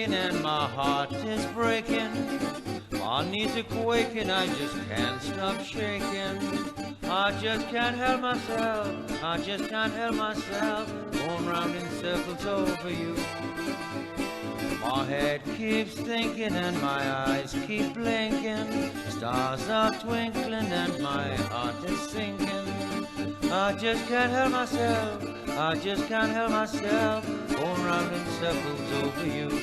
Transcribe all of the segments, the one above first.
aching and my heart is breaking. My knees are quaking, I just can't stop shaking. I just can't help myself, I just can't help myself, going round in circles over you. My head keeps thinking and my eyes keep blinking. Stars are twinkling and my heart is sinking. I just can't help myself, I just can't help myself, going round in circles over you.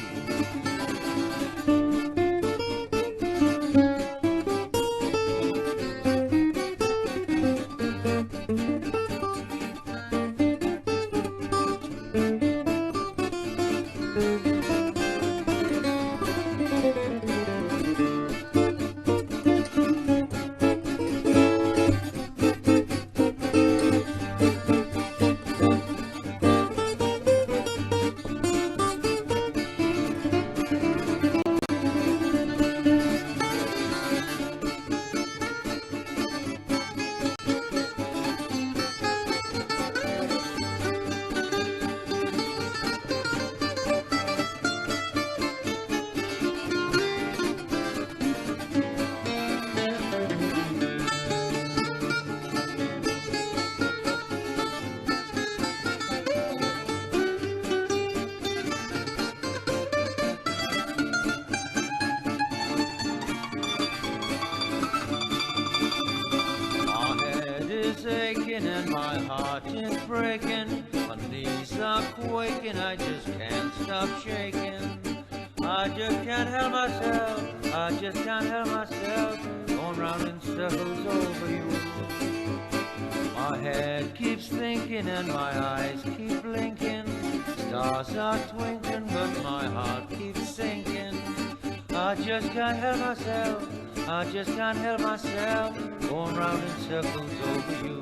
And my heart is breaking, my knees are quaking, I just can't stop shaking. I just can't help myself, I just can't help myself, going round in circles over you. My head keeps thinking and my eyes keep blinking. Stars are twinkling but my heart keeps sinking. I just can't help myself, I just can't help myself, going round in circles over you.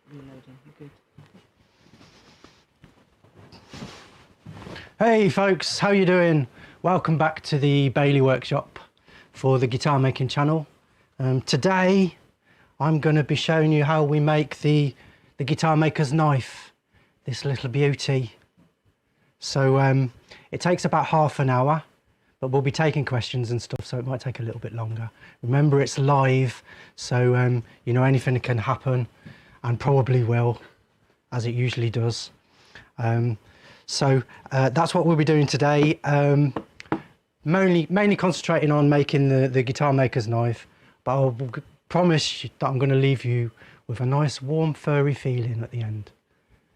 Reloading, you good? Hey folks, how you doing? Welcome back to the Bailey Workshop for the guitar making channel. Today I'm going to be showing you how we make the the guitar maker's knife, this little beauty. So it takes about half an hour, but we'll be taking questions and stuff, so it might take a little bit longer. Remember, it's live, so you know, anything can happen, and probably will, as it usually does. So that's what we'll be doing today. Mainly concentrating on making the guitar maker's knife, but I'll promise you that I'm going to leave you with a nice warm furry feeling at the end.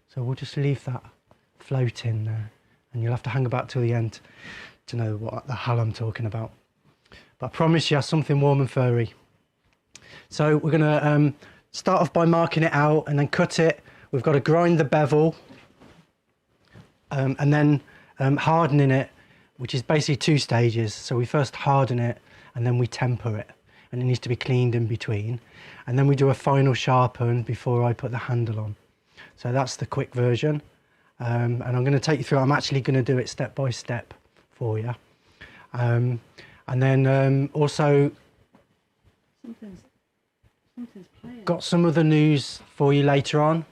So we'll just leave that floating there, and you'll have to hang about till the end to know what the hell I'm talking about. But I promise you something warm and furry. So we're going to start off by marking it out and then cut it. We've got to grind the bevel and then hardening it, which is basically 2 stages. So we first harden it and then we temper it, and it needs to be cleaned in between. And then we do a final sharpen before I put the handle on. So that's the quick version. And I'm going to take you through. I'm actually going to do it step by step for you. And then also something's playing. Got some other news for you later on.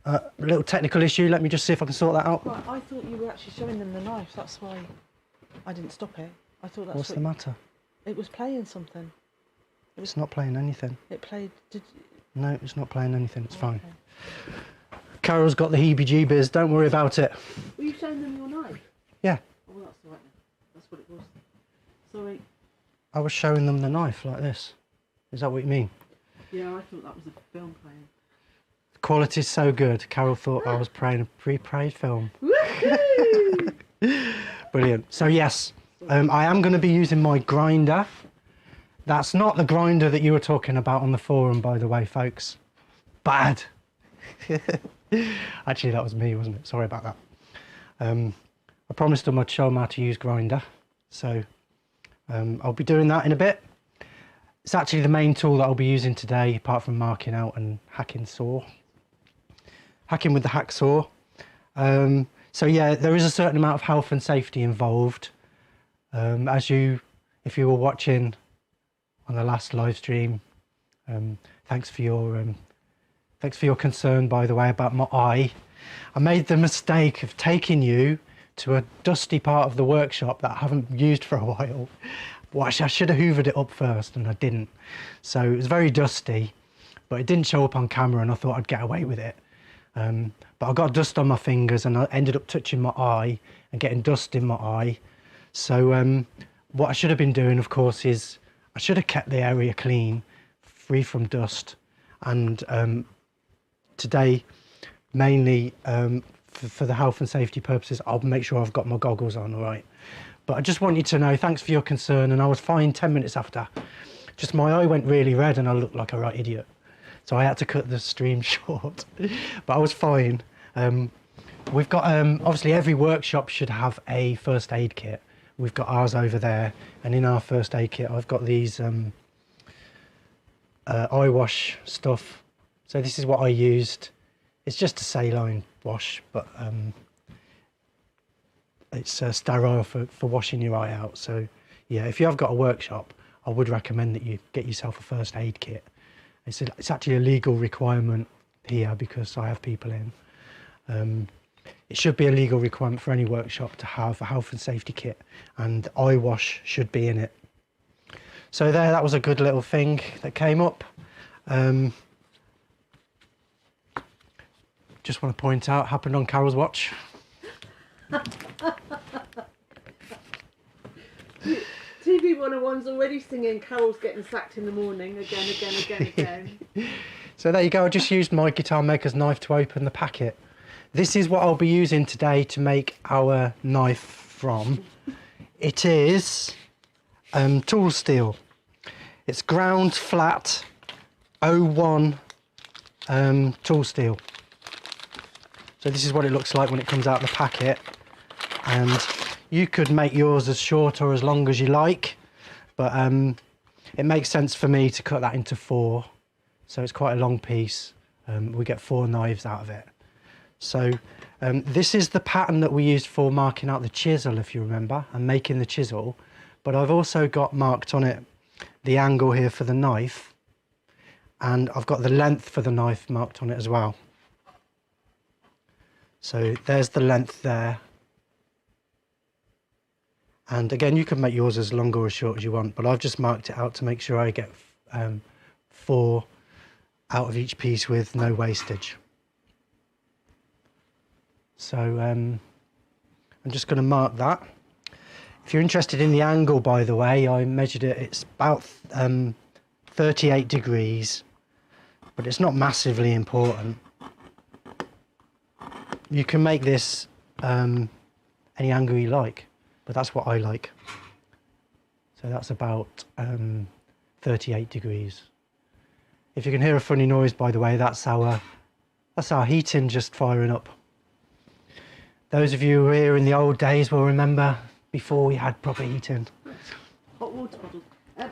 A little technical issue. Let me just see if I can sort that out. Right, I thought you were actually showing them the knife. That's why I didn't stop it. I thought that's What's the matter? It was playing something. It's not playing anything. It played. No, it's not playing anything. It's fine. Okay. Carol's got the heebie-jeebies. Don't worry about it. Were you showing them your knife? Yeah. Oh, well, that's all right then. That's what it was. Sorry. I was showing them the knife like this. Is that what you mean? Yeah, I thought that was a film playing. The quality's so good. Carol thought I was playing a pre-paid film. Woohoo! Brilliant. So yes, I am going to be using my grinder. That's not the grinder that you were talking about on the forum, by the way, folks. Bad. Actually, that was me, wasn't it? Sorry about that. I promised them I'd show them how to use grinder. So I'll be doing that in a bit. It's actually the main tool that I'll be using today, apart from marking out and hacking saw. Hacking with the hacksaw. So yeah, there is a certain amount of health and safety involved. If you were watching on the last live stream, thanks for your concern, by the way, about my eye. I made the mistake of taking you to a dusty part of the workshop that I haven't used for a while. Well, actually, I should have hoovered it up first, and I didn't. So it was very dusty, but it didn't show up on camera, and I thought I'd get away with it. But I got dust on my fingers, and I ended up touching my eye and getting dust in my eye. So what I should have been doing, of course, is I should have kept the area clean, free from dust. And today, mainly for the health and safety purposes, I'll make sure I've got my goggles on, all right? But I just want you to know, thanks for your concern, and I was fine 10 minutes after. Just my eye went really red and I looked like a right idiot. So I had to cut the stream short, but I was fine. We've got, obviously every workshop should have a first aid kit. We've got ours over there, and in our first aid kit, I've got these eye wash stuff. So this is what I used. It's just a saline wash, but it's sterile for washing your eye out. So yeah, if you have got a workshop, I would recommend that you get yourself a first aid kit. It's actually a legal requirement here because I have people in. It should be a legal requirement for any workshop to have a health and safety kit, and eye wash should be in it. So that was a good little thing that came up. Just want to point out, happened on Carol's watch. TV 101's already singing Carol's getting sacked in the morning again. So there you go. I just used my guitar maker's knife to open the packet. This is what I'll be using today to make our knife from. It is tool steel. It's ground flat 01 tool steel. So this is what it looks like when it comes out of the packet. And you could make yours as short or as long as you like, but it makes sense for me to cut that into 4. So it's quite a long piece. We get 4 knives out of it. So this is the pattern that we used for marking out the chisel, if you remember, and making the chisel. But I've also got marked on it the angle here for the knife. and I've got the length for the knife marked on it as well. So there's the length there. And again, you can make yours as long or as short as you want, but I've just marked it out to make sure I get 4 out of each piece with no wastage. So I'm just going to mark that. If you're interested in the angle, by the way, I measured it. It's about 38 degrees, but it's not massively important. You can make this any angle you like, but that's what I like. So that's about 38 degrees. If you can hear a funny noise, by the way, that's our heating just firing up. Those of you who were here in the old days will remember before we had proper heating. Hot water bottle.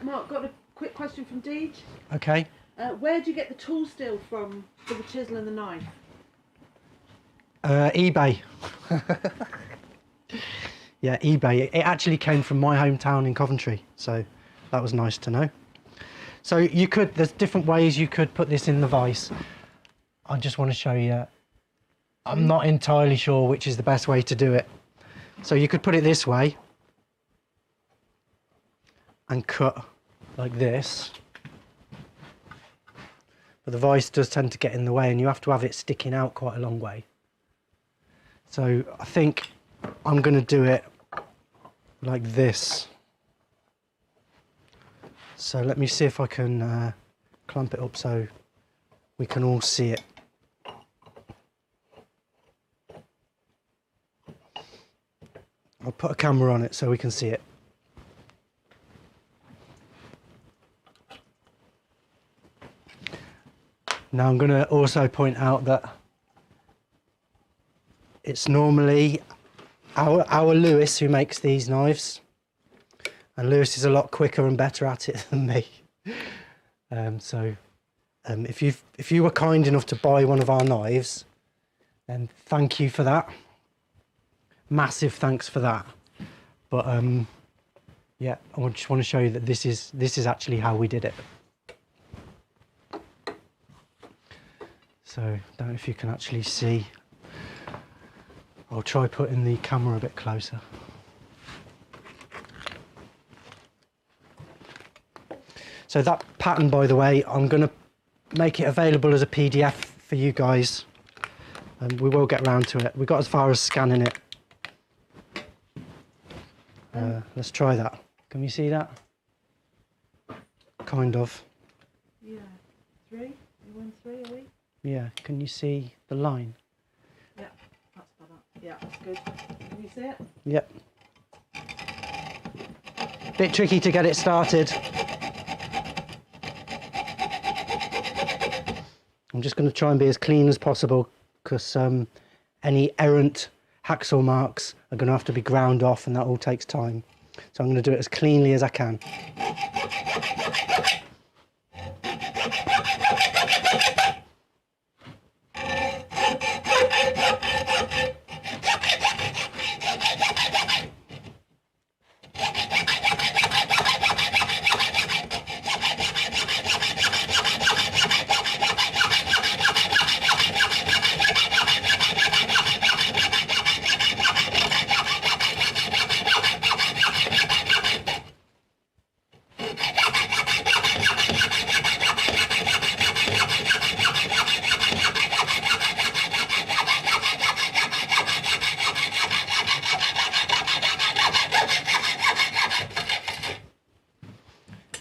Mark, got a quick question from Deej. Okay. Where do you get the tool steel from for the chisel and the knife? eBay. Yeah, eBay. It actually came from my hometown in Coventry, so that was nice to know. So you could, there's different ways you could put this in the vise. I just want to show you. I'm not entirely sure which is the best way to do it. So you could put it this way and cut like this. But the vise does tend to get in the way and you have to have it sticking out quite a long way. So I think I'm going to do it like this. So let me see if I can clamp it up so we can all see it. I'll put a camera on it so we can see it. Now I'm going to also point out that it's normally our Lewis who makes these knives, and Lewis is a lot quicker and better at it than me. If you were kind enough to buy one of our knives, then thank you for that. Massive thanks for that. But yeah, I just want to show you that this is actually how we did it. So don't know if you can actually see. I'll try putting the camera a bit closer. So that pattern, by the way, I'm going to make it available as a PDF for you guys, and we will get round to it. We got as far as scanning it. Let's try that. Can you see that? Kind of. Yeah. 3? You won 3, are we? Yeah. Can you see the line? Yeah, that's better. Yeah, that's good. Can you see it? Yep. Bit tricky to get it started. I'm just going to try and be as clean as possible because any errant hacksaw marks are going to have to be ground off, and that all takes time. So I'm going to do it as cleanly as I can.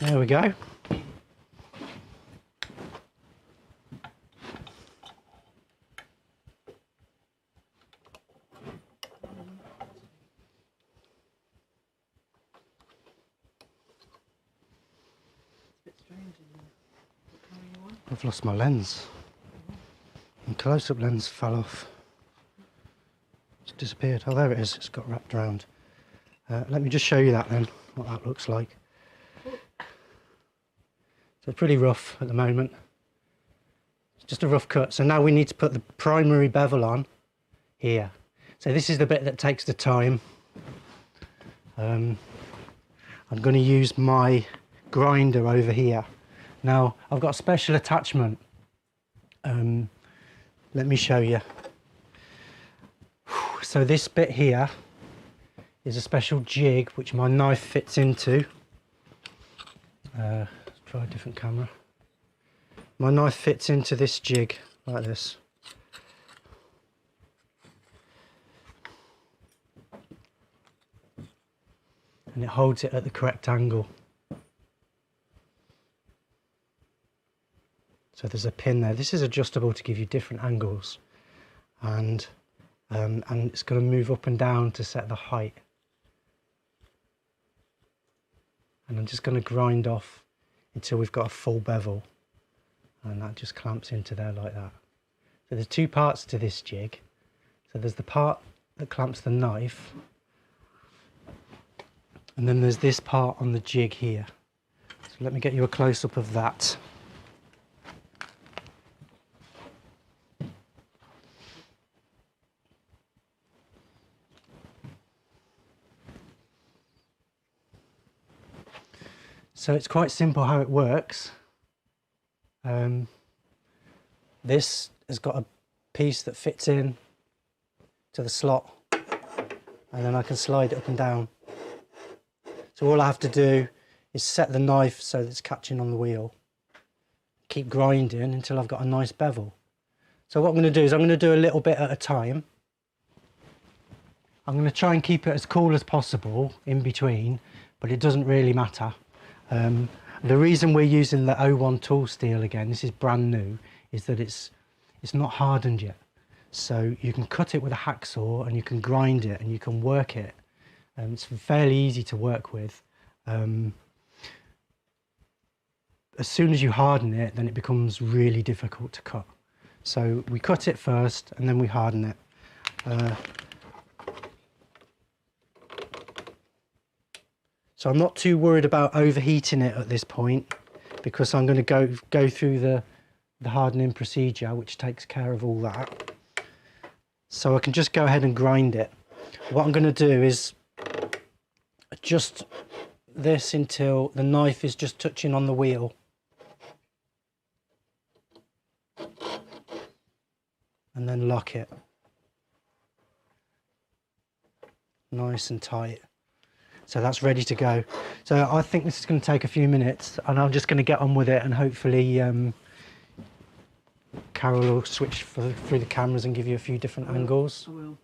There we go. I've lost my lens. My close-up lens fell off. It's disappeared. Oh, there it is. It's got wrapped around. Let me just show you that then, what that looks like. So pretty rough at the moment. It's just a rough cut. So now we need to put the primary bevel on here. So this is the bit that takes the time. I'm going to use my grinder over here Now I've got a special attachment. Let me show you. So this bit here is a special jig which my knife fits into. Let's try a different camera. My knife fits into this jig like this. And it holds it at the correct angle. So there's a pin there. This is adjustable to give you different angles, and it's going to move up and down to set the height. And I'm just going to grind off until we've got a full bevel, and that just clamps into there like that. So there's two parts to this jig. So there's the part that clamps the knife, and then there's this part on the jig here. So let me get you a close-up of that. So it's quite simple how it works. This has got a piece that fits in to the slot, and then I can slide it up and down. So all I have to do is set the knife so that it's catching on the wheel. Keep grinding until I've got a nice bevel. So what I'm going to do is I'm going to do a little bit at a time. I'm going to try and keep it as cool as possible in between, but it doesn't really matter. The reason we're using the 01 tool steel again, this is brand new, is that it's not hardened yet. So you can cut it with a hacksaw and you can grind it and you can work it. It's fairly easy to work with. As soon as you harden it, then it becomes really difficult to cut. So we cut it first and then we harden it. So I'm not too worried about overheating it at this point, because I'm going to go through the hardening procedure, which takes care of all that. So I can just go ahead and grind it. What I'm going to do is adjust this until the knife is just touching on the wheel. And then lock it. Nice and tight. So that's ready to go. So I think this is going to take a few minutes, and I'm just going to get on with it, and hopefully Carol will switch through the cameras and give you a few different angles. I will.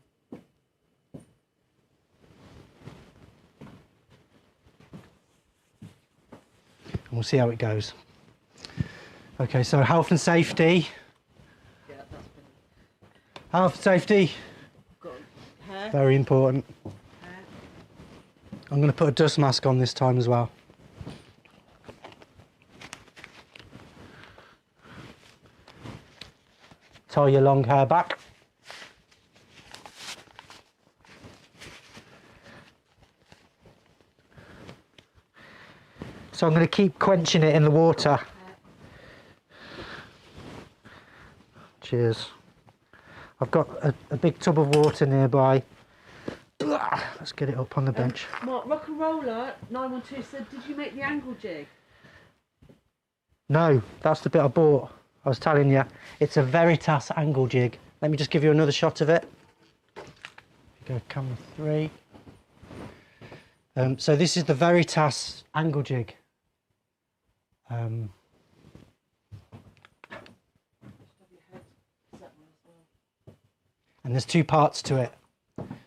And we'll see how it goes. Okay, so health and safety. Yeah, that's been. Health and safety. Got hair. Very important. Hair. I'm going to put a dust mask on this time as well. Tie your long hair back. So I'm going to keep quenching it in the water. Cheers. I've got a big tub of water nearby. Let's get it up on the bench. Mark, Rock and Roller 912 said, did you make the angle jig? No, that's the bit I bought. I was telling you, it's a Veritas angle jig. Let me just give you another shot of it. Go camera 3. So this is the Veritas angle jig. And there's two parts to it.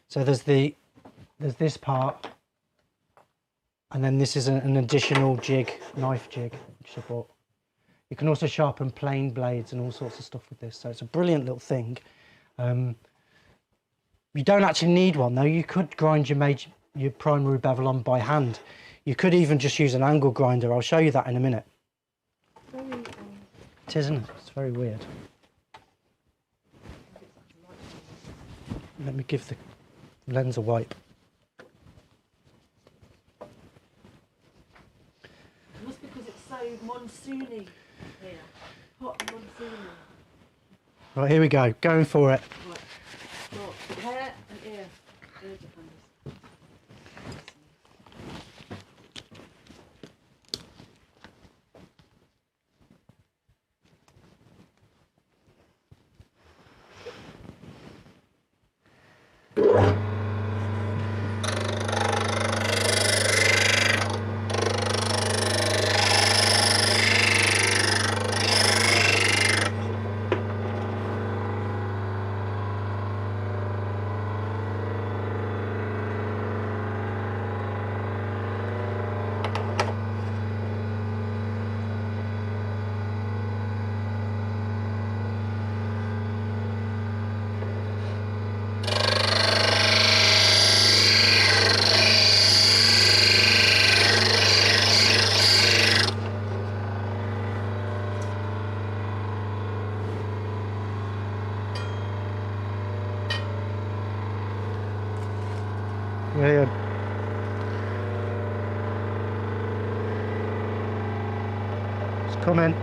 So there's this part, and then this is an additional jig, knife jig, which I bought. You can also sharpen plain blades and all sorts of stuff with this, so it's a brilliant little thing. You don't actually need one though. You could grind your primary bevel on by hand. You could even just use an angle grinder. I'll show you that in a minute. It is, isn't it? It's very weird. Let me give the lens a wipe. It must be because it's so monsoony here. Hot and monsoony. Right, here we go. Going for it. Right. Got hair and ear. Ears are fingers. Brilliant. It's coming.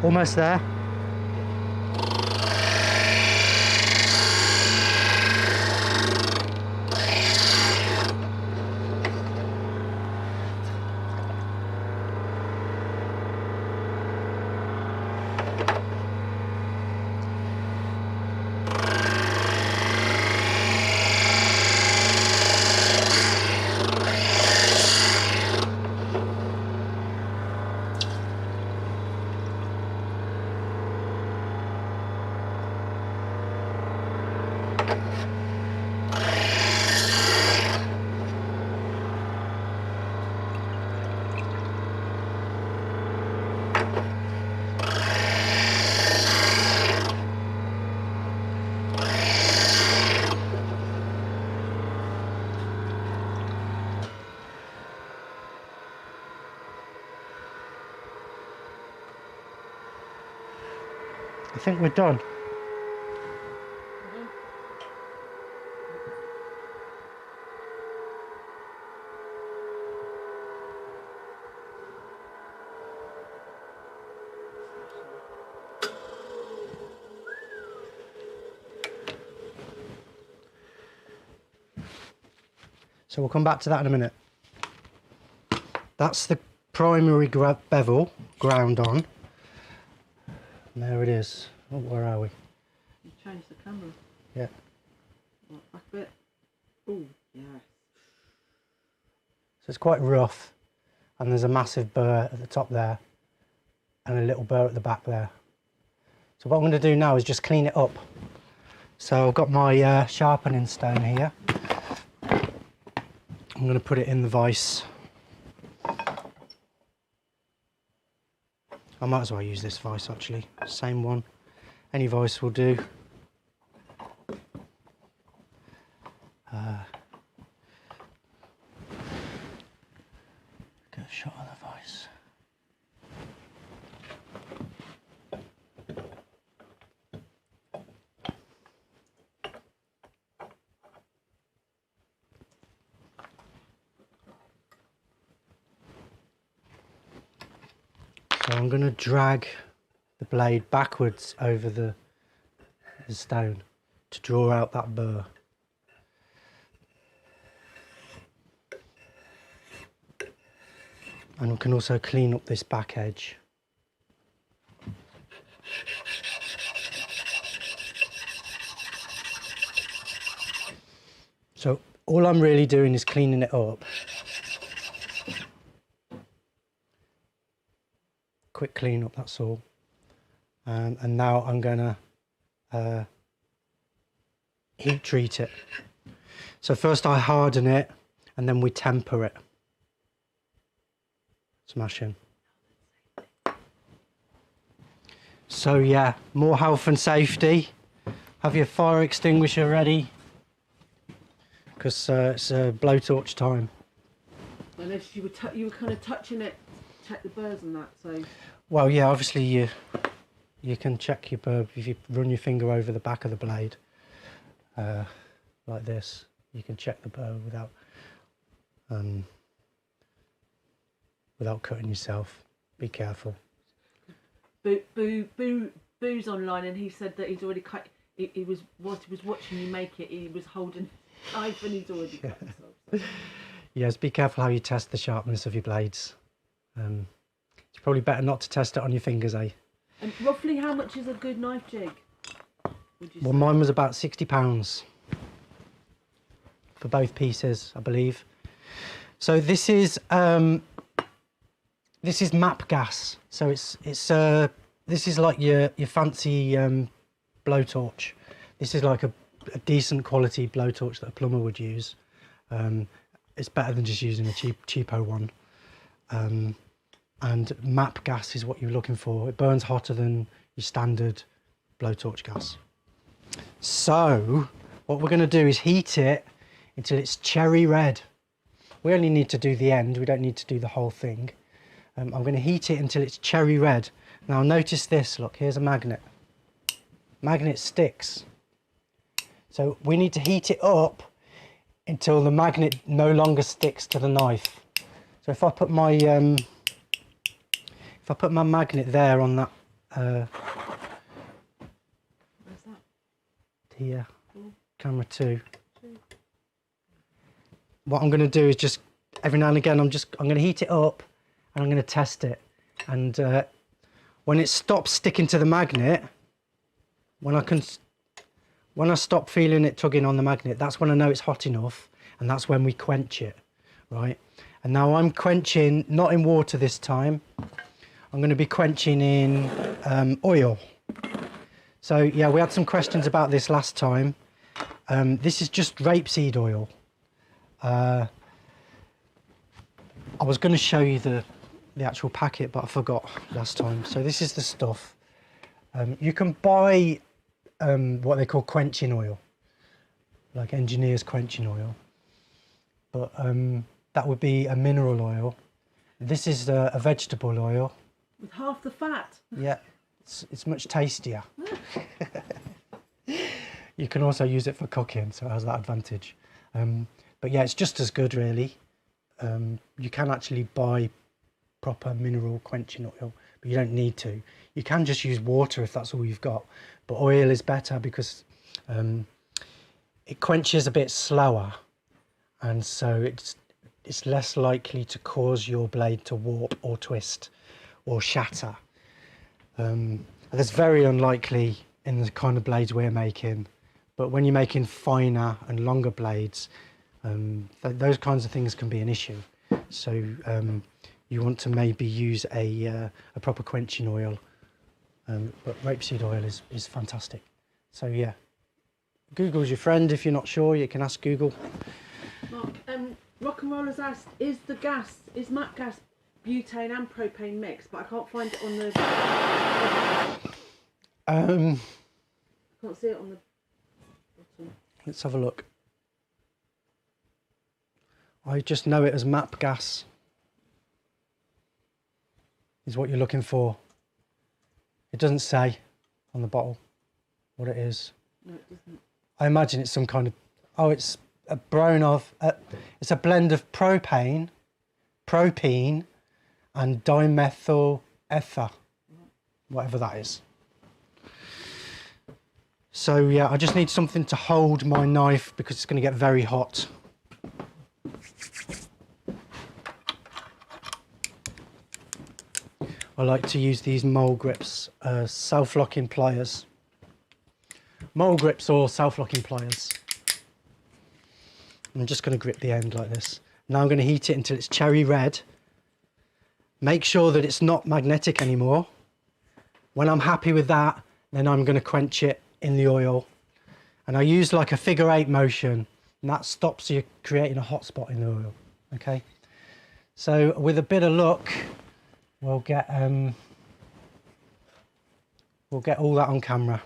Almost there. I think we're done. So we'll come back to that in a minute. That's the primary bevel ground on. And there it is. Oh, where are we? You changed the camera. Yeah. Right, back a bit. Oh, yeah. So it's quite rough, and there's a massive burr at the top there, and a little burr at the back there. So what I'm going to do now is just clean it up. So I've got my sharpening stone here. I'm going to put it in the vise. I might as well use this vise actually, same one. Any vise will do. Get a shot of the vise. So I'm going to drag the blade backwards over the stone to draw out that burr. And we can also clean up this back edge. So all I'm really doing is cleaning it up. Quick clean up, that's all. And now I'm going to heat treat it. So first I harden it and then we temper it. Smashing. So yeah, more health and safety. Have your fire extinguisher ready, because it's blowtorch time. Unless you were kind of touching it, check the burrs and that. So. Well, yeah, obviously you can check your burr if you run your finger over the back of the blade, like this. You can check the burr without cutting yourself. Be careful. Boo's online, and he said that he's already cut. He was watching you make it. He was holding a knife and he's already cut himself. Yes, be careful how you test the sharpness of your blades. It's probably better not to test it on your fingers, eh? And roughly, how much is a good knife jig? Well, mine was about £60 for both pieces, I believe. So this is map gas. So this is like your fancy blowtorch. This is like a decent quality blowtorch that a plumber would use. It's better than just using a cheapo one. And map gas is what you're looking for. It burns hotter than your standard blowtorch gas. So what we're going to do is heat it until it's cherry red. We only need to do the end. We don't need to do the whole thing. I'm going to heat it until it's cherry red. Now notice this, look, here's a magnet. Magnet sticks. So we need to heat it up until the magnet no longer sticks to the knife. So if I put my magnet there on that Where's that? Here, camera 2. What I'm going to do is just every now and again I'm going to heat it up and I'm going to test it, and when it stops sticking to the magnet, when I stop feeling it tugging on the magnet, that's when I know it's hot enough, and that's when we quench it, right? And now I'm quenching not in water this time. I'm going to be quenching in oil. So yeah, we had some questions about this last time. This is just rapeseed oil. I was going to show you the actual packet, but I forgot last time. So this is the stuff. You can buy what they call quenching oil, like engineer's quenching oil, but that would be a mineral oil. This is a vegetable oil. With half the fat. Yeah, it's much tastier. You can also use it for cooking, so it has that advantage. But yeah, it's just as good, really. You can actually buy proper mineral quenching oil, but you don't need to. You can just use water if that's all you've got, but oil is better because it quenches a bit slower, and so it's less likely to cause your blade to warp or twist or shatter. That's very unlikely in the kind of blades we're making, but when you're making finer and longer blades, those kinds of things can be an issue. So you want to maybe use a proper quenching oil, but rapeseed oil is fantastic. So yeah, Google's your friend. If you're not sure, you can ask Google. Mark, Rock and Rollers asked, is map gas butane and propane mix, but I can't find it on the. I can't see it on the bottom. Let's have a look. I just know it as MAP gas. Is what you're looking for. It doesn't say on the bottle what it is. No, it doesn't. I imagine it's some kind of. Oh, it's a it's a blend of propane, and dimethyl ether, whatever that is. So yeah, I just need something to hold my knife because it's going to get very hot. I like to use these mole grips, self-locking pliers. Mole grips or self-locking pliers. I'm just going to grip the end like this. Now I'm going to heat it until it's cherry red. Make sure that it's not magnetic anymore. When I'm happy with that, then I'm going to quench it in the oil. And I use like a figure 8 motion, and that stops you creating a hot spot in the oil. Okay. So with a bit of luck, we'll get all that on camera.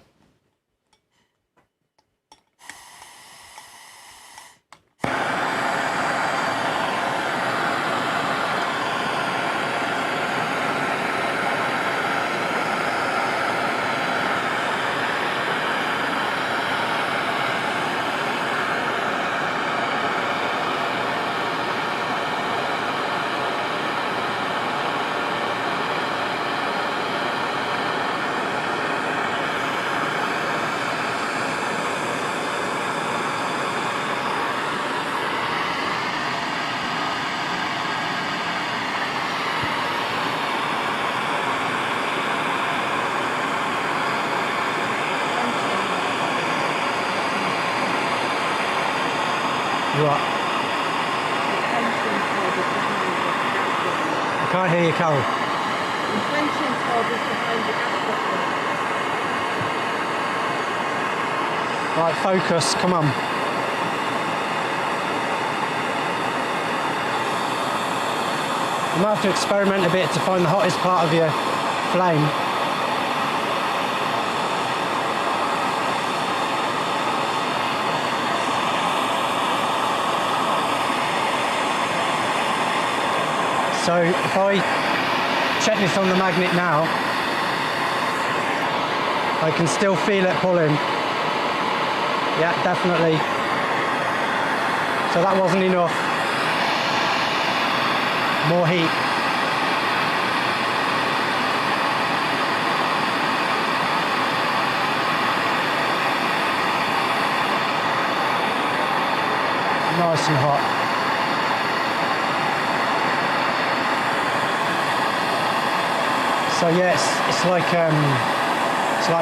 Right. I can't hear you, Carol. Intention tab is behind the gas button. Right, focus, come on. You might have to experiment a bit to find the hottest part of your flame. So if I check this on the magnet now, I can still feel it pulling. Yeah, definitely. So that wasn't enough. More heat. Nice and hot. So yeah, it's like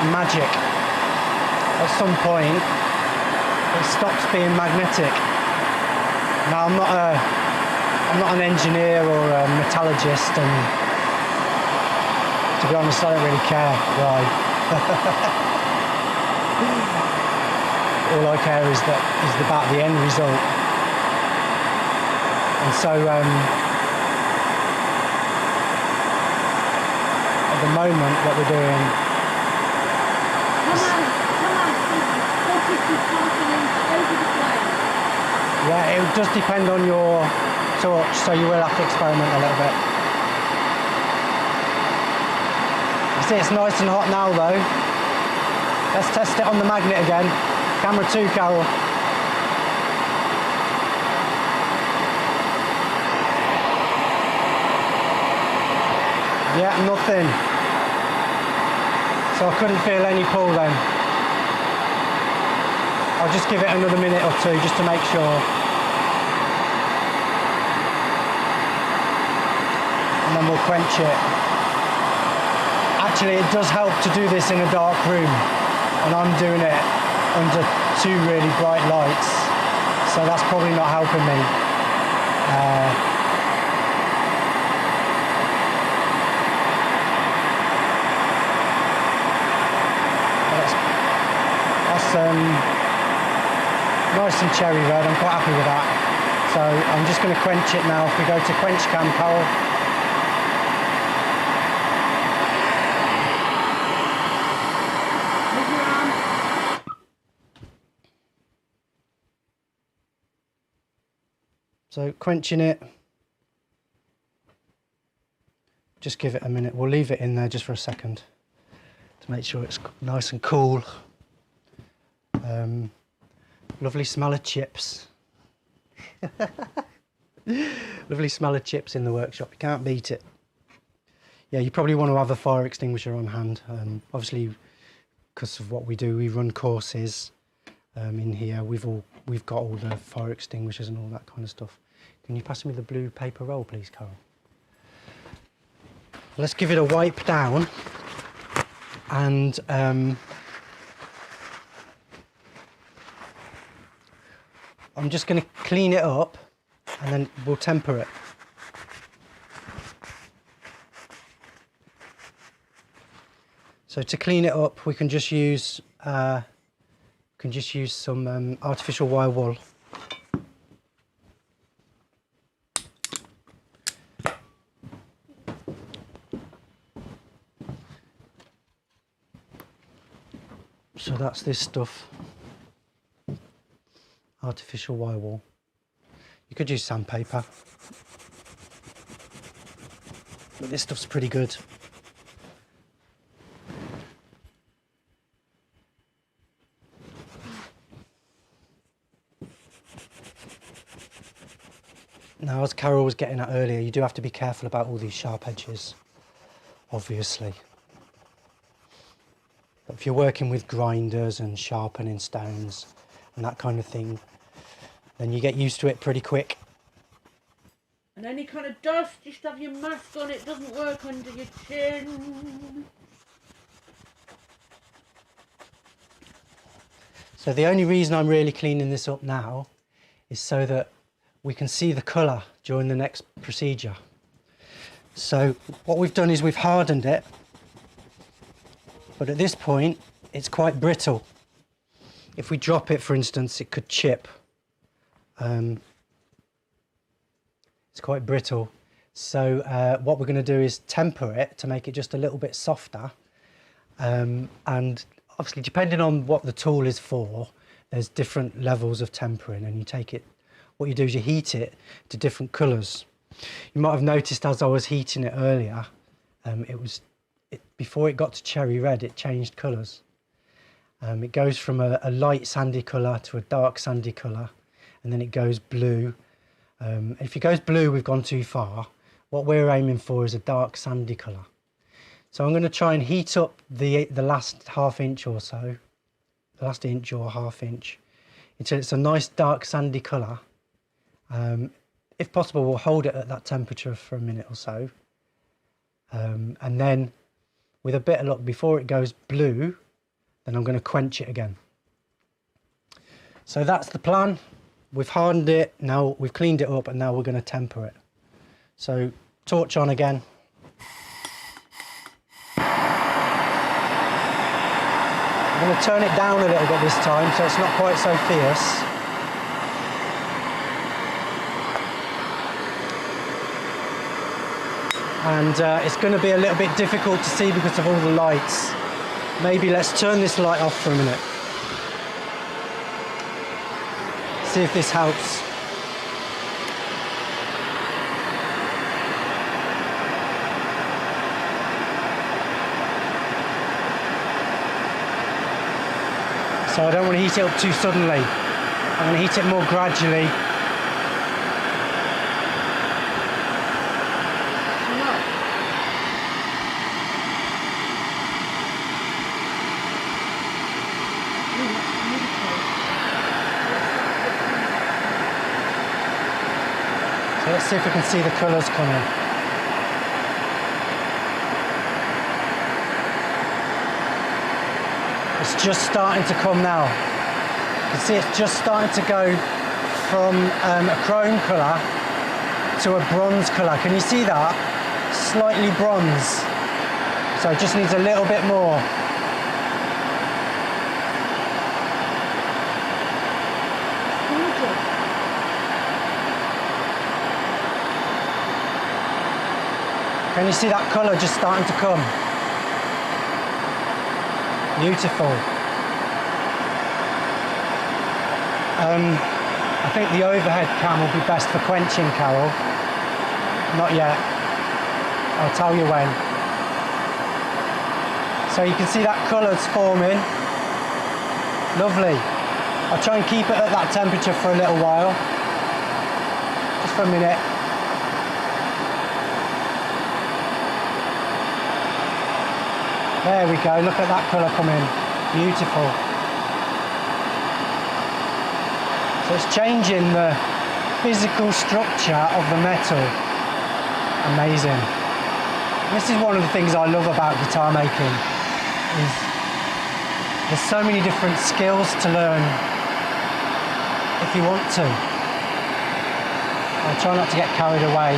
magic. At some point, it stops being magnetic. Now I'm not an engineer or a metallurgist, and to be honest, I don't really care why. All I care is about the end result. And so at the moment, what we're doing. Yeah, it does depend on your torch, so you will have to experiment a little bit. You see, it's nice and hot now, though. Let's test it on the magnet again. Camera 2, Carol. Yeah, nothing. So I couldn't feel any pull then. I'll just give it another minute or two just to make sure. And then we'll quench it. Actually, it does help to do this in a dark room, and I'm doing it under 2 really bright lights, so that's probably not helping me. That's nice and cherry red. I'm quite happy with that. So I'm just going to quench it now. If we go to quench cam, Carol. So quenching it, just give it a minute. We'll leave it in there just for a second to make sure it's nice and cool. Lovely smell of chips. Lovely smell of chips in the workshop, you can't beat it. Yeah, you probably want to have a fire extinguisher on hand. Obviously, because of what we do, we run courses in here. We've got all the fire extinguishers and all that kind of stuff. Can you pass me the blue paper roll, please, Carol? Let's give it a wipe down, and I'm just going to clean it up, and then we'll temper it. So to clean it up, we can just use some artificial wire wool. So that's this stuff, artificial wire wool. You could use sandpaper, but this stuff's pretty good. Now, as Carol was getting at earlier, you do have to be careful about all these sharp edges, obviously. But if you're working with grinders and sharpening stones and that kind of thing, then you get used to it pretty quick. And any kind of dust, just have your mask on, it doesn't work under your chin. So the only reason I'm really cleaning this up now is so that we can see the colour during the next procedure. So what we've done is we've hardened it, but at this point it's quite brittle. If we drop it, for instance, it could chip. It's quite brittle. So what we're going to do is temper it to make it just a little bit softer. And obviously, depending on what the tool is for, there's different levels of tempering, and you take it, what you do is you heat it to different colours. You might have noticed as I was heating it earlier, before it got to cherry red, it changed colours. It goes from a light sandy colour to a dark sandy colour, and then it goes blue. If it goes blue, we've gone too far. What we're aiming for is a dark sandy colour. So I'm going to try and heat up the last half inch or so, the last inch or half inch, until it's a nice dark sandy colour. If possible, we'll hold it at that temperature for a minute or so. And then with a bit of luck, before it goes blue, then I'm going to quench it again. So that's the plan. We've hardened it, now we've cleaned it up, and now we're going to temper it. So torch on again. I'm going to turn it down a little bit this time so it's not quite so fierce. And it's going to be a little bit difficult to see because of all the lights. Maybe let's turn this light off for a minute. See if this helps. So I don't want to heat it up too suddenly. I'm going to heat it more gradually. So let's see if we can see the colours coming. It's just starting to come now. You can see it's just starting to go from a chrome colour to a bronze colour. Can you see that? Slightly bronze. So it just needs a little bit more. Can you see that colour just starting to come? Beautiful. I think the overhead cam will be best for quenching, Carol. Not yet. I'll tell you when. So you can see that colour's forming. Lovely. I'll try and keep it at that temperature for a little while. Just for a minute. There we go, look at that colour come in. Beautiful. So it's changing the physical structure of the metal. Amazing. This is one of the things I love about guitar making, is there's so many different skills to learn if you want to. I'll try not to get carried away.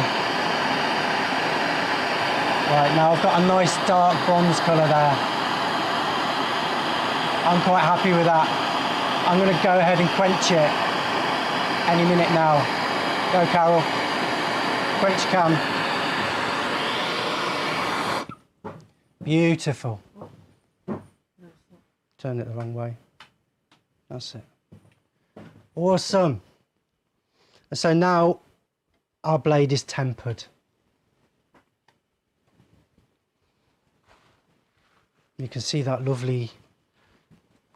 Right, now I've got a nice dark bronze colour there. I'm quite happy with that. I'm going to go ahead and quench it any minute now. Go, Carol. Quench cam. Beautiful. Turn it the wrong way. That's it. Awesome. So now our blade is tempered. You can see that lovely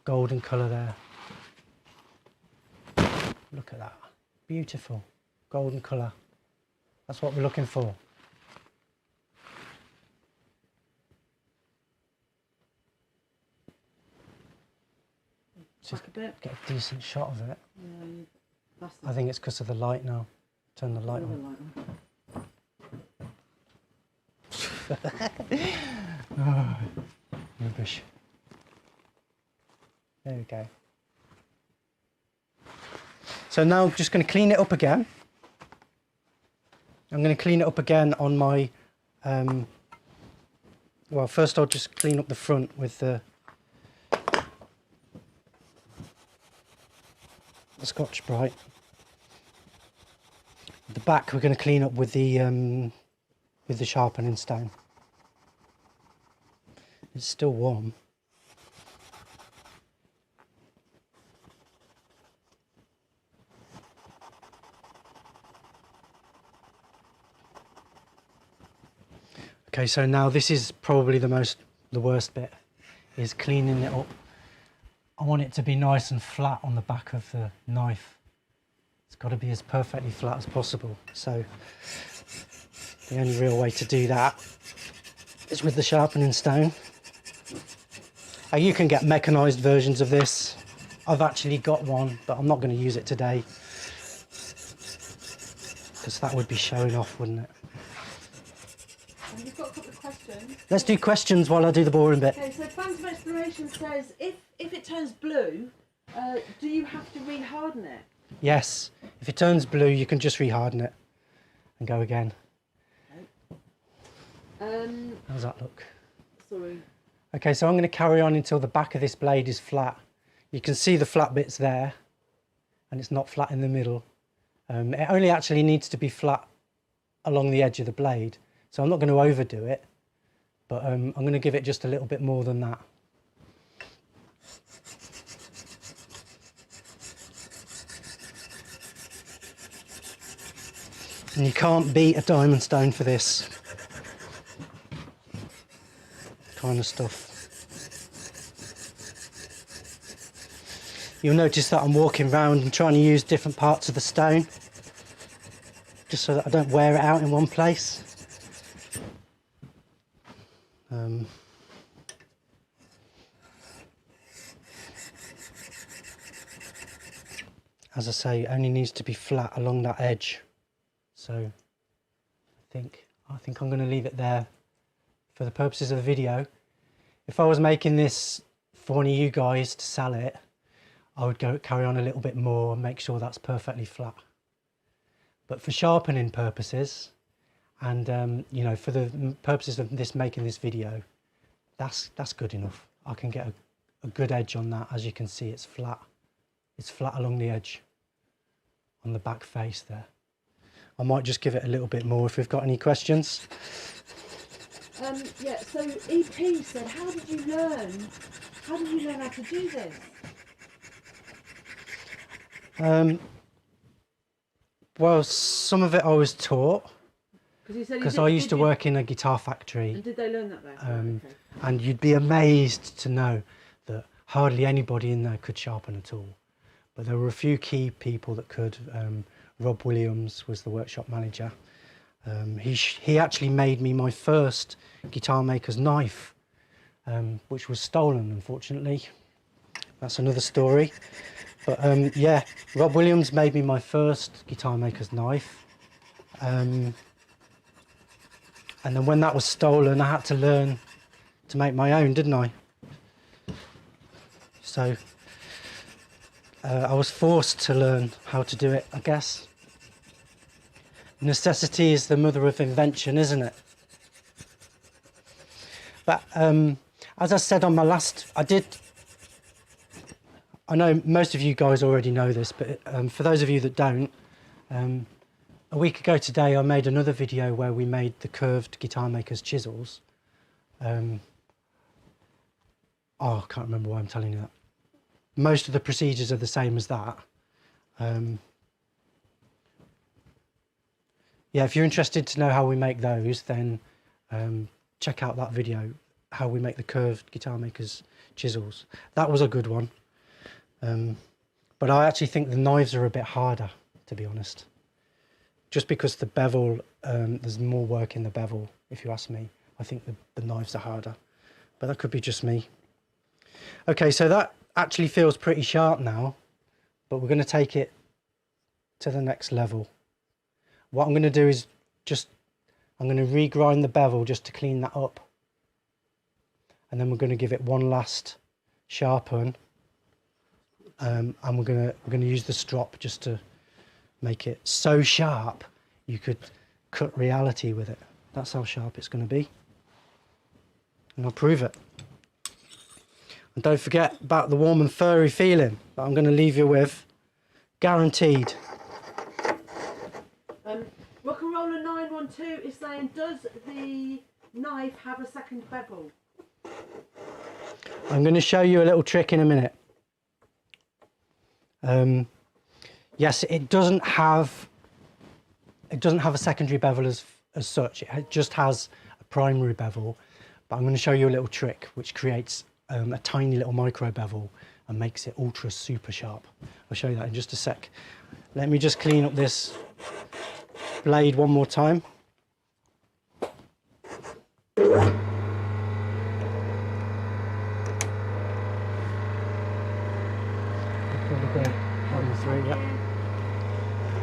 golden colour there. Look at that. Beautiful golden colour. That's what we're looking for. Back a bit. Get a decent shot of it. Yeah, I think it's because of the light now. Turn the light on. Oh, rubbish. There we go. So now I'm just going to clean it up again. I'm going to clean it up again on my, well, first I'll just clean up the front with the Scotch-Brite. The back we're going to clean up with the sharpening stone. It's still warm. Okay, so now this is probably the worst bit, is cleaning it up. I want it to be nice and flat on the back of the knife. It's got to be as perfectly flat as possible. So the only real way to do that is with the sharpening stone. You can get mechanised versions of this. I've actually got one, but I'm not going to use it today, because that would be showing off, wouldn't it? You've got a couple of questions. Let's do questions while I do the boring bit. Okay, so Phantom Exploration says, if it turns blue, do you have to re-harden it? Yes, if it turns blue, you can just re-harden it and go again. Okay. How's that look? Sorry. Okay, so I'm going to carry on until the back of this blade is flat. You can see the flat bits there, and it's not flat in the middle. It only actually needs to be flat along the edge of the blade, so I'm not going to overdo it, but I'm going to give it just a little bit more than that. And you can't beat a diamond stone for this kind of stuff. You'll notice that I'm walking around and trying to use different parts of the stone, just so that I don't wear it out in one place. As I say, it only needs to be flat along that edge. So I think I'm going to leave it there for the purposes of the video. If I was making this for one of you guys to sell it, I would carry on a little bit more and make sure that's perfectly flat. But for sharpening purposes, and you know, for the purposes of making this video, that's good enough. I can get a good edge on that. As you can see, it's flat. It's flat along the edge on the back face there. I might just give it a little bit more if we've got any questions. Yeah, so EP said, how did you learn how to do this? How Well, some of it I was taught because I used to work in a guitar factory. And did they learn that there? Okay. And you'd be amazed to know that hardly anybody in there could sharpen at all. But there were a few key people that could. Rob Williams was the workshop manager. He actually made me my first guitar maker's knife, which was stolen, unfortunately. That's another story. But yeah, Rob Williams made me my first guitar maker's knife. And then when that was stolen, I had to learn to make my own, didn't I? So I was forced to learn how to do it, I guess. Necessity is the mother of invention, isn't it? But as I said on my last, I know most of you guys already know this, but for those of you that don't, a week ago today I made another video where we made the curved guitar maker's chisels. Oh, I can't remember why I'm telling you that. Most of the procedures are the same as that. Yeah, if you're interested to know how we make those, then check out that video, how we make the curved guitar maker's chisels. That was a good one. But I actually think the knives are a bit harder, to be honest. Just because the bevel, there's more work in the bevel, if you ask me. I think the knives are harder, but that could be just me. Okay, so that actually feels pretty sharp now, but we're going to take it to the next level. What I'm going to do is I'm going to regrind the bevel just to clean that up. And then we're going to give it one last sharpen. And we're going to use the strop just to make it so sharp you could cut reality with it. That's how sharp it's going to be. And I'll prove it. And don't forget about the warm and furry feeling that I'm going to leave you with. Guaranteed. Rock and Roller 912 is saying, does the knife have a second bevel? I'm going to show you a little trick in a minute. Yes, it doesn't have a secondary bevel as such. It just has a primary bevel. But I'm going to show you a little trick which creates a tiny little micro bevel and makes it ultra super sharp. I'll show you that in just a sec. Let me just clean up this blade one more time.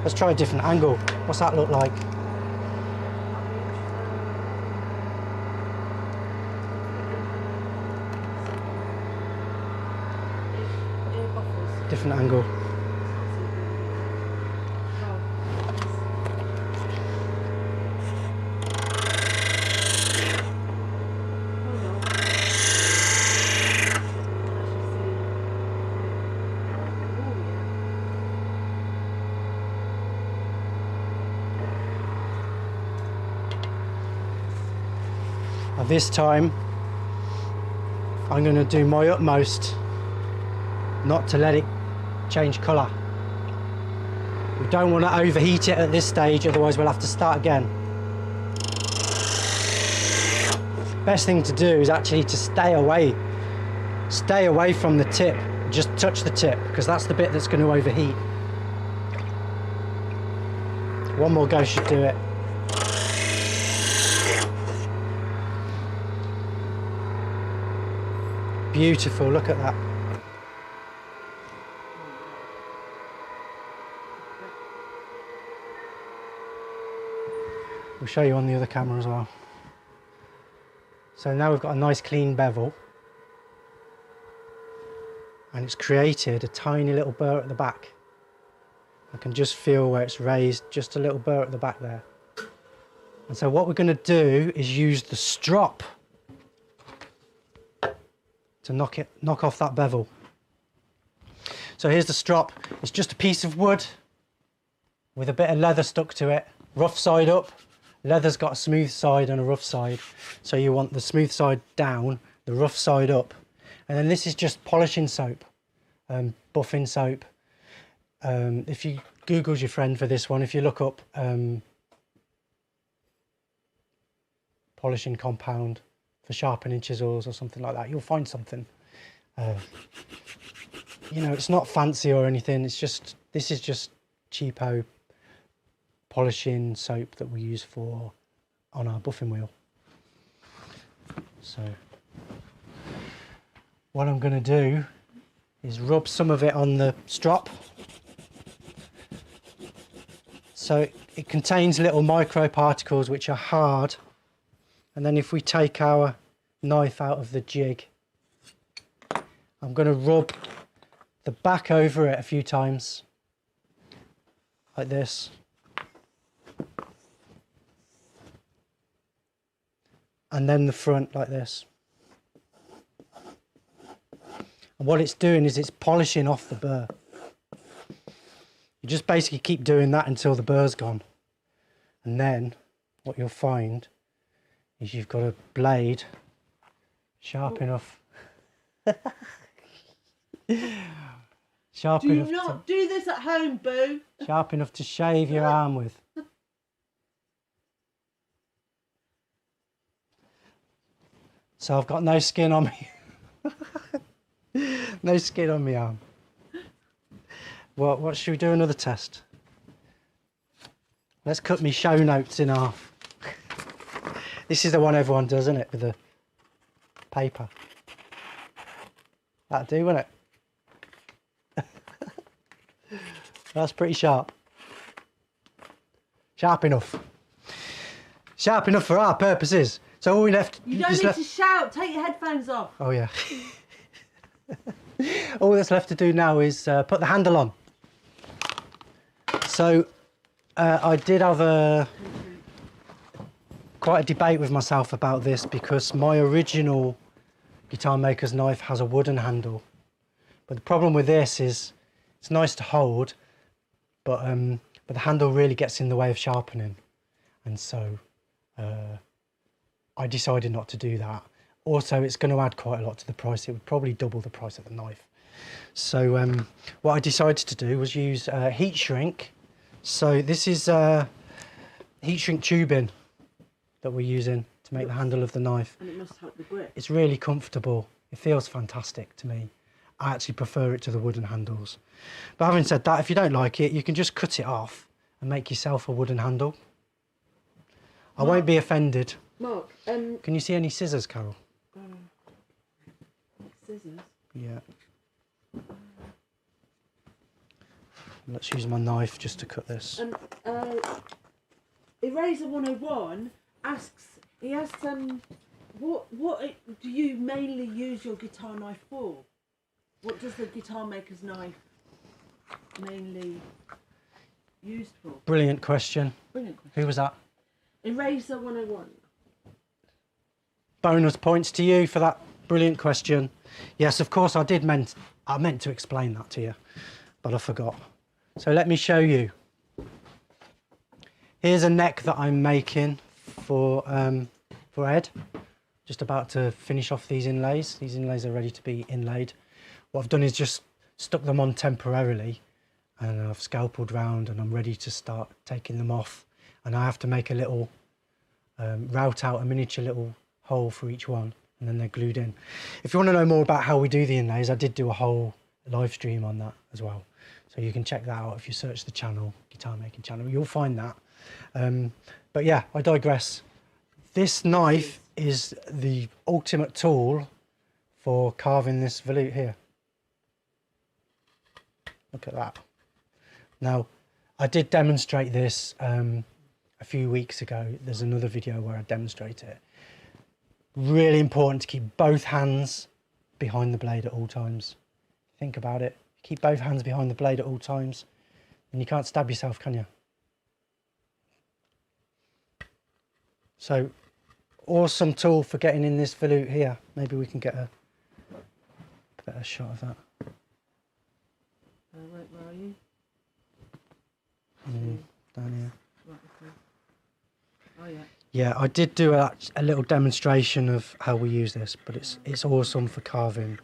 Let's try a different angle. What's that look like? Different angle. This time I'm going to do my utmost not to let it change colour. We don't want to overheat it at this stage, otherwise we'll have to start again. Best thing to do is actually to stay away from the tip. Just touch the tip, because that's the bit that's going to overheat. One more go should do it. Beautiful, look at that. We'll show you on the other camera as well. So now we've got a nice clean bevel. And it's created a tiny little burr at the back. I can just feel where it's raised, just a little burr at the back there. And so what we're going to do is use the strop to knock off that bevel. So here's the strop. It's just a piece of wood with a bit of leather stuck to it, rough side up. Leather's got a smooth side and a rough side, so you want the smooth side down, the rough side up. And then this is just polishing soap, buffing soap. If you Google's your friend for this one. If you look up polishing compound for sharpening chisels or something like that, you'll find something. You know, it's not fancy or anything. It's just, this is just cheapo polishing soap that we use on our buffing wheel. So what I'm going to do is rub some of it on the strop. So it contains little microparticles which are hard, and then if we take our knife out of the jig, I'm going to rub the back over it a few times like this, and then the front like this. And what it's doing is it's polishing off the burr. You just basically keep doing that until the burr's gone, and then what you'll find is you've got a blade sharp enough. Sharp Do enough not do this at home, Boo. Sharp enough to shave your arm with. So I've got no skin on me. No skin on my arm. What should we do? Another test? Let's cut me show notes in half. This is the one everyone does, isn't it? With the paper. That'll do, won't it? That's pretty sharp. Sharp enough. Sharp enough for our purposes. So all we left... You don't need to shout. Take your headphones off. Oh, yeah. All that's left to do now is put the handle on. So I did have quite a debate with myself about this, because my original guitar maker's knife has a wooden handle. But the problem with this is it's nice to hold, but the handle really gets in the way of sharpening. And so I decided not to do that. Also, it's going to add quite a lot to the price. It would probably double the price of the knife. So what I decided to do was use heat shrink. So this is heat shrink tubing that we're using to make the handle of the knife. And it must help the grip. It's really comfortable. It feels fantastic to me. I actually prefer it to the wooden handles. But having said that, if you don't like it, you can just cut it off and make yourself a wooden handle. I won't be offended. Mark, can you see any scissors, Carol? Scissors? Yeah. Let's use my knife just to cut this. And Eraser 101 asks, he asks, what do you mainly use your guitar knife for? What does the guitar maker's knife mainly used for? Brilliant question. Brilliant question. Who was that? Eraser 101. Bonus points to you for that brilliant question. Yes, of course I meant to explain that to you, but I forgot. So let me show you. Here's a neck that I'm making for Ed. Just about to finish off these inlays. These inlays are ready to be inlaid. What I've done is just stuck them on temporarily, and I've scalpeled round, and I'm ready to start taking them off. And I have to make a little route out, a miniature little hole for each one, and then they're glued in. If you want to know more about how we do the inlays, I did do a whole live stream on that as well, so you can check that out if you search the channel, guitar making channel, you'll find that. But yeah, I digress. This knife is the ultimate tool for carving this volute here. Look at that. Now, I did demonstrate this a few weeks ago. There's another video where I demonstrate it. Really important to keep both hands behind the blade at all times. Think about it. Keep both hands behind the blade at all times, and you can't stab yourself, can you? So, awesome tool for getting in this volute here. Maybe we can get a better shot of that. Where are you? Down here. Right, okay. Oh yeah. Yeah, I did do a little demonstration of how we use this, but it's awesome for carving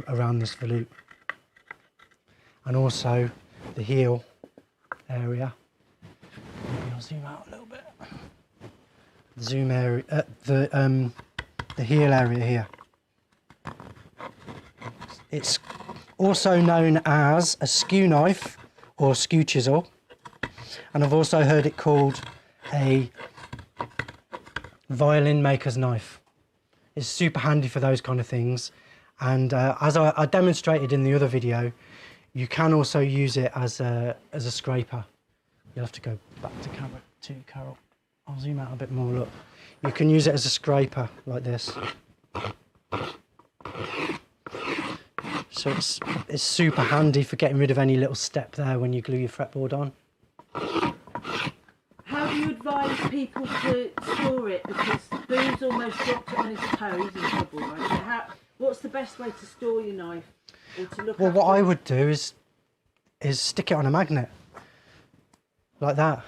around this volute. And also the heel area. Maybe I'll zoom out a little bit. Zoom area, the heel area here. It's also known as a skew knife or skew chisel, and I've also heard it called a violin maker's knife. It's super handy for those kind of things, and as I demonstrated in the other video, you can also use it as a scraper. You'll have to go back to camera 2, Carol. I'll zoom out a bit more, look. You can use it as a scraper like this. So it's super handy for getting rid of any little step there when you glue your fretboard on. How do you advise people to store it? Because Boo's almost dropped it on his toes in trouble, right? So what's the best way to store your knife? Or to look Well, after what I would do is stick it on a magnet, like that.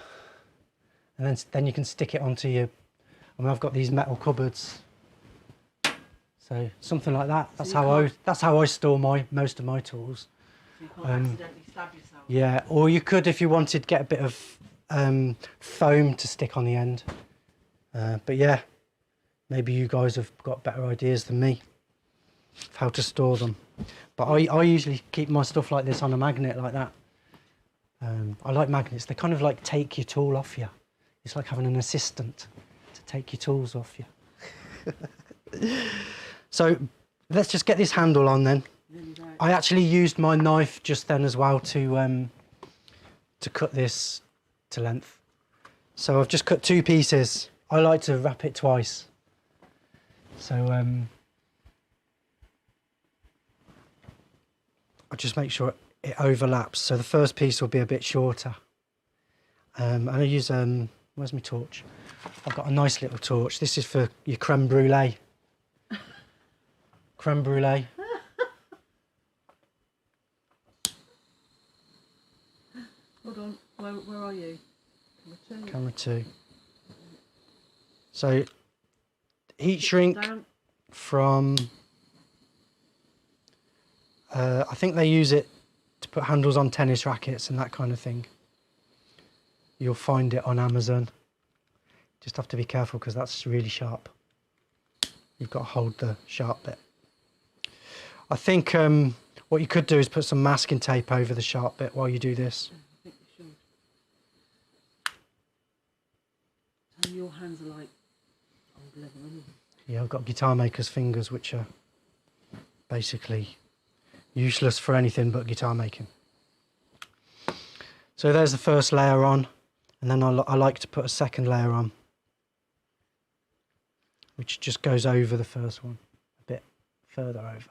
And then you can stick it onto your, I mean, I've got these metal cupboards. So something like that. That's how I store most of my tools. So you can't accidentally stab yourself. Yeah, or you could, if you wanted, get a bit of foam to stick on the end. But yeah, maybe you guys have got better ideas than me of how to store them. But I usually keep my stuff like this on a magnet like that. I like magnets. They kind of like take your tool off you. It's like having an assistant to take your tools off you. So let's just get this handle on then. I actually used my knife just then as well to cut this to length. So I've just cut 2 pieces. I like to wrap it twice. So I'll just make sure it overlaps. So the first piece will be a bit shorter. And I use, where's my torch? I've got a nice little torch. This is for your creme brulee. Creme brulee. Hold on, where are you? Camera 2. So heat shrink Down. from, I think they use it to put handles on tennis rackets and that kind of thing. You'll find it on Amazon. Just have to be careful because that's really sharp. You've got to hold the sharp bit. I think what you could do is put some masking tape over the sharp bit while you do this. I think you should. And your hands are like old leather, aren't they? Yeah, I've got guitar maker's fingers, which are basically useless for anything but guitar making. So there's the first layer on, and then I like to put a second layer on, which just goes over the first one, a bit further over.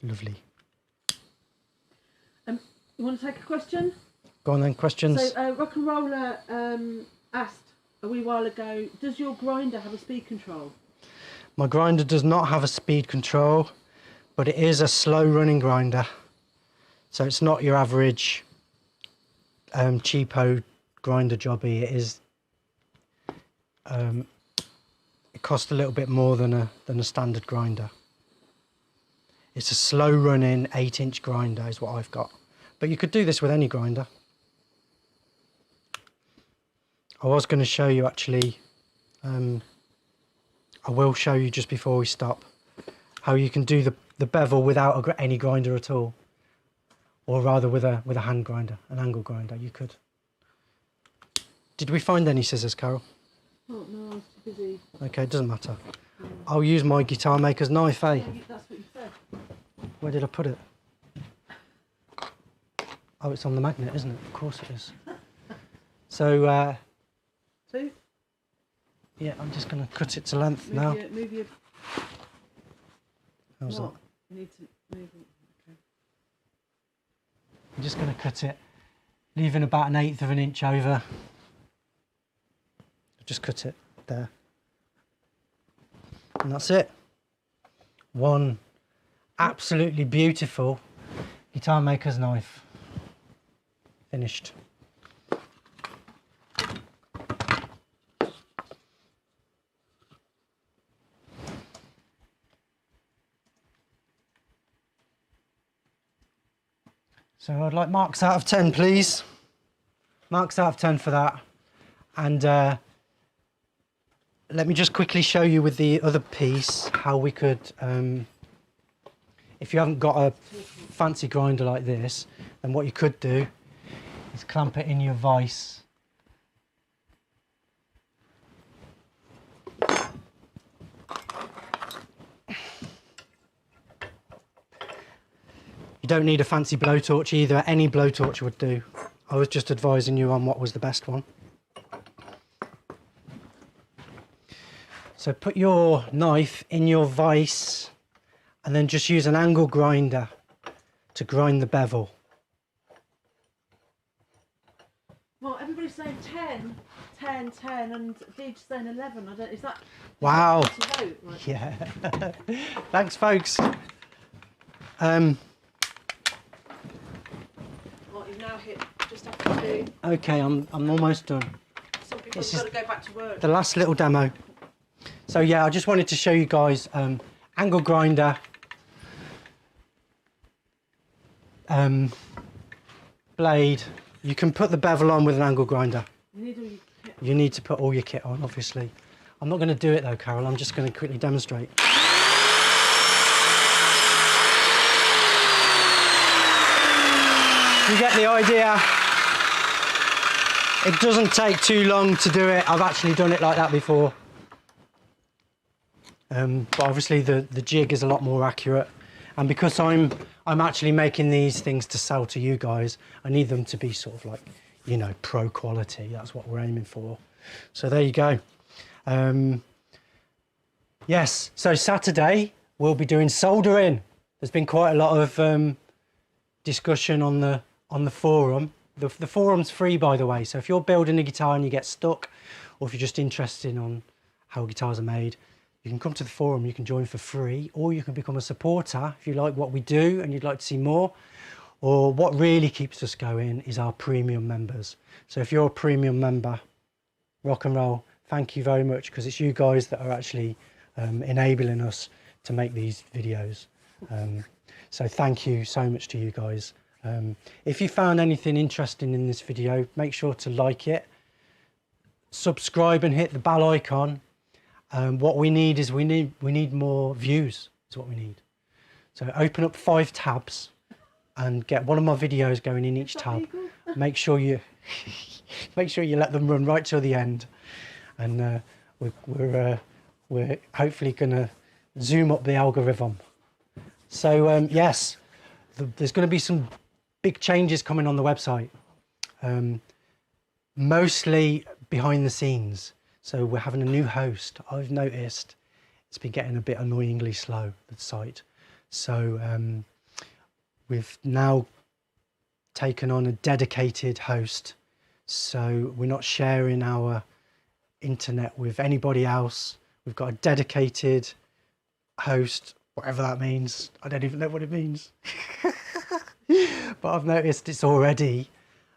Lovely. You want to take a question? Go on then, questions? So Rock and Roller asked a wee while ago, does your grinder have a speed control? My grinder does not have a speed control, but it is a slow running grinder. So it's not your average cheapo grinder jobby. It is, it costs a little bit more than a standard grinder. It's a slow running 8-inch grinder is what I've got. But you could do this with any grinder. I was going to show you actually, I will show you just before we stop, how you can do the bevel without any grinder at all. Or rather with a hand grinder, an angle grinder, you could. Did we find any scissors, Carol? Oh no, I was too busy. Okay, it doesn't matter. I'll use my guitar maker's knife, eh? Yeah, that's what you said. Where did I put it? Oh, it's on the magnet, isn't it? Of course it is. So, So, yeah, I'm just going to cut it to length now. move your How's what? that? You need to move it. Okay. I'm just going to cut it, leaving about 1/8 of an inch over. Just cut it there. And that's it. One absolutely beautiful guitar maker's knife. Finished. So I'd like marks out of 10, please. Marks out of 10 for that. And let me just quickly show you with the other piece how we could, if you haven't got a fancy grinder like this, then what you could do is clamp it in your vise. You don't need a fancy blowtorch either. Any blowtorch would do. I was just advising you on what was the best one. So put your knife in your vise and then just use an angle grinder to grind the bevel. Well, everybody's saying 10, 10, 10, and Dee's saying 11. I don't. Is that? Wow. To vote? Right. Yeah. Thanks, folks. Well, you've now hit just after 2. Okay, I'm almost done. Some people This have got is to go back to work. the last little demo. So yeah, I just wanted to show you guys angle grinder, blade. You can put the bevel on with an angle grinder. You need all your kit. You need to put all your kit on, obviously. I'm not going to do it though, Carol. I'm just going to quickly demonstrate. You get the idea. It doesn't take too long to do it. I've actually done it like that before. But obviously the jig is a lot more accurate, and because I'm actually making these things to sell to you guys, I need them to be sort of like, you know, pro quality. That's what we're aiming for. So there you go. Yes, so Saturday we'll be doing soldering. There's been quite a lot of discussion on the forum. The forum's free, by the way, so if you're building a guitar and you get stuck, or if you're just interested on how guitars are made, you can come to the forum, you can join for free, or you can become a supporter if you like what we do and you'd like to see more. Or what really keeps us going is our premium members. So if you're a premium member, rock and roll, thank you very much, because it's you guys that are actually enabling us to make these videos. So thank you so much to you guys. If you found anything interesting in this video, make sure to like it, subscribe and hit the bell icon. What we need is we need more views is what we need. So open up 5 tabs and get one of my videos going in each tab. Make sure you let them run right till the end, and we're hopefully gonna zoom up the algorithm. So yes, there's going to be some big changes coming on the website, mostly behind the scenes. So we're having a new host. I've noticed it's been getting a bit annoyingly slow, the site. So we've now taken on a dedicated host. So we're not sharing our internet with anybody else. We've got a dedicated host, whatever that means. I don't even know what it means. But I've noticed it's already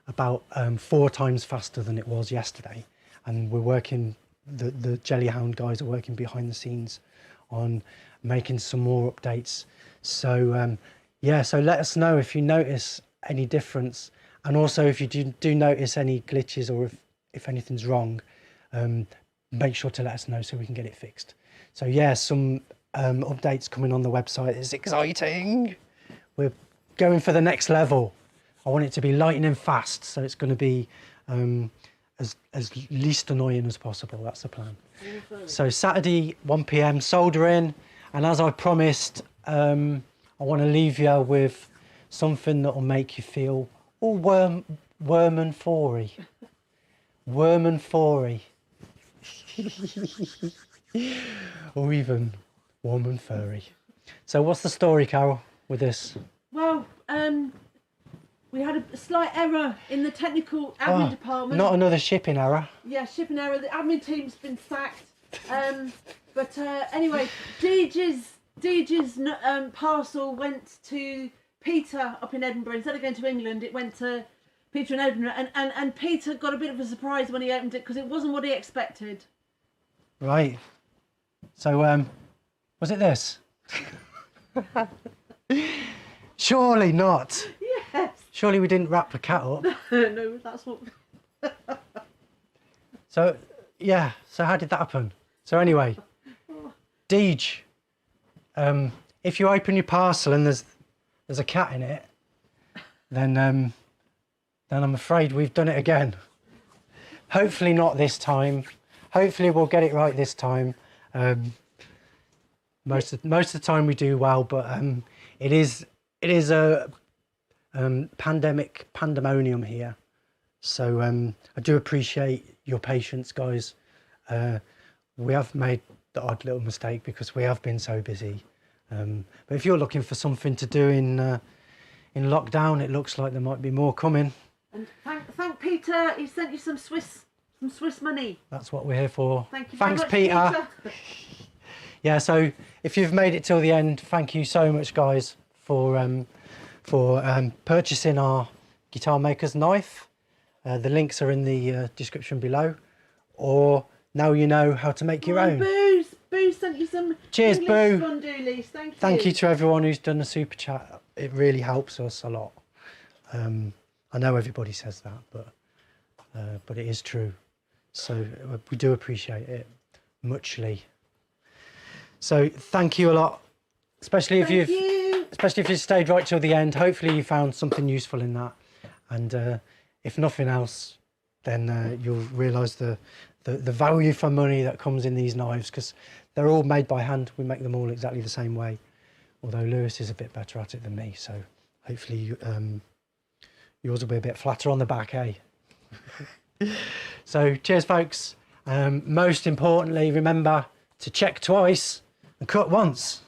about 4 times faster than it was yesterday. And we're working, the Jellyhound guys are working behind the scenes on making some more updates. So yeah, so let us know if you notice any difference, and also if you do notice any glitches, or if anything's wrong, make sure to let us know so we can get it fixed. So yeah, some updates coming on the website. It's exciting. We're going for the next level. I want it to be lightning fast, so it's going to be as least annoying as possible. That's the plan. So Saturday 1 PM soldering, and as I promised, I want to leave you with something that will make you feel all warm and furry. Warm and furry. Or even warm and furry. So what's the story, Carol, with this? Well, we had a slight error in the technical admin department. Not another shipping error. Yeah, shipping error. The admin team's been sacked. But anyway, Deege's parcel went to Peter up in Edinburgh. Instead of going to England, it went to Peter in Edinburgh. And Peter got a bit of a surprise when he opened it, because it wasn't what he expected. Right. So, was it this? Surely not. Yes. Surely we didn't wrap the cat up. No, that's what. So, yeah, so how did that happen? So anyway, Deej, if you open your parcel and there's a cat in it, then I'm afraid we've done it again. Hopefully not this time. Hopefully we'll get it right this time. Most of the time we do well, but it is a pandemonium here. So I do appreciate your patience, guys. We have made the odd little mistake because we have been so busy. But if you're looking for something to do in lockdown, it looks like there might be more coming. And thank Peter. He sent you some Swiss money. That's what we're here for. Thank you. Thanks, very much, Peter. Yeah. So if you've made it till the end, thank you so much, guys, for purchasing our Guitar Maker's Knife. The links are in the description below, or now you know how to make your own. Boo sent you some. Cheers, English Boo. Spondoolies. Thank you. Thank you to everyone who's done the super chat. It really helps us a lot. I know everybody says that, but it is true. So we do appreciate it muchly. So thank you a lot, especially if you've stayed right till the end. Hopefully you found something useful in that, and if nothing else, then you'll realise the value for money that comes in these knives, because they're all made by hand. We make them all exactly the same way, although Lewis is a bit better at it than me, so hopefully yours will be a bit flatter on the back, eh? So cheers, folks. Most importantly, remember to check twice and cut once.